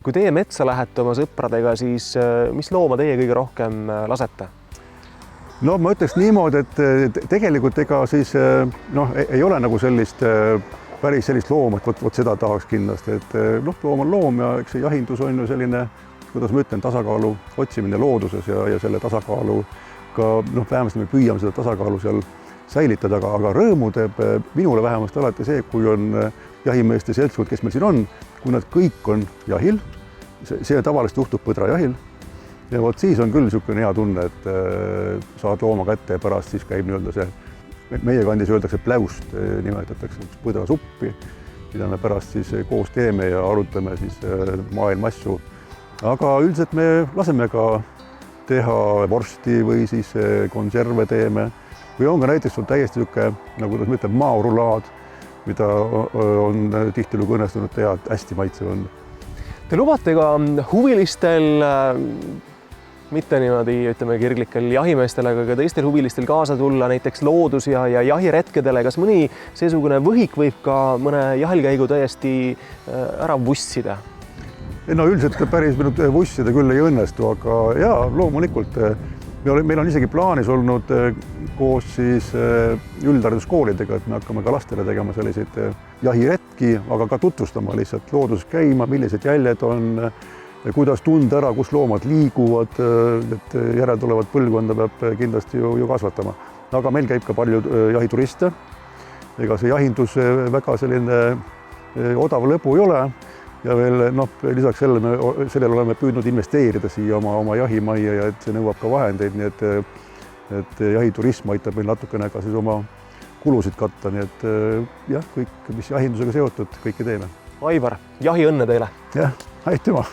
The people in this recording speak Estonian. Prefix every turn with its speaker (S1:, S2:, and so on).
S1: Kui teie metsa lähete oma sõpradega, siis mis looma teie kõige rohkem lasete?
S2: No ma ütleks niimoodi, et tegelikult ega siis ei ole nagu päris sellist looma, et võt seda tahaks kindlasti, et loom on loom ja eks see jahindus on ju selline, kuidas ma ütlen, tasakaalu otsimine looduses ja selle tasakaalu ka vähemasti me püüame seda tasakaalu seal säilitada, aga rõõmu teeb minule vähemasti alati see, kui on jahimeeste seltskond, kes meil siin on, kui nad kõik on jahil, see tavaliselt juhtub põdrajahil ja vot siis on küll niisugune hea tunne, et saad looma kätte ja pärast siis käib nii-öelda see, meie kandis öeldakse pläust, nimetatakse põdrasuppi, mida me pärast siis koos teeme ja arutame siis maailma asju. Aga üldiselt me laseme ka teha vorsti või siis konserve teeme või on ka näiteks täiesti niisugune, nagu kuidas ma ütlen, maorulaad, mida on tihtilugu õnnestunud teha, et hästi maitsev on.
S1: Te lubate ka huvilistel, mitte niimoodi ütleme kirglikel jahimeestel, aga ka teistel huvilistel kaasa tulla näiteks loodus- ja jahiretkedele. Kas mõni seesugune võhik võib ka mõne jahilkäigu täiesti ära vussida?
S2: No üldiselt päris vussida küll ei õnnestu, aga jaa, loomulikult meil on isegi plaanis olnud koos siis üldhariduskoolidega, et me hakkame ka lastele tegema selliseid jahiretki, aga ka tutvustama lihtsalt looduses käima, millised jäljed on, kuidas tunda ära, kus loomad liiguvad, et järeltulevat põlvkonda peab kindlasti ju kasvatama. Aga meil käib ka palju jahituriste, ega see jahindus väga selline odav lõbu ei ole. Ja veel lisaks sellele oleme püüdnud investeerida siia oma jahimajja ja et see nõuab ka vahendeid, nii et jahiturism aitab meil natukene ka siis oma kulusid katta, nii et jah, kõik, mis jahindusega seotud, kõike teeme.
S1: Aivar, jahiõnne teile!
S2: Jah, aitüma!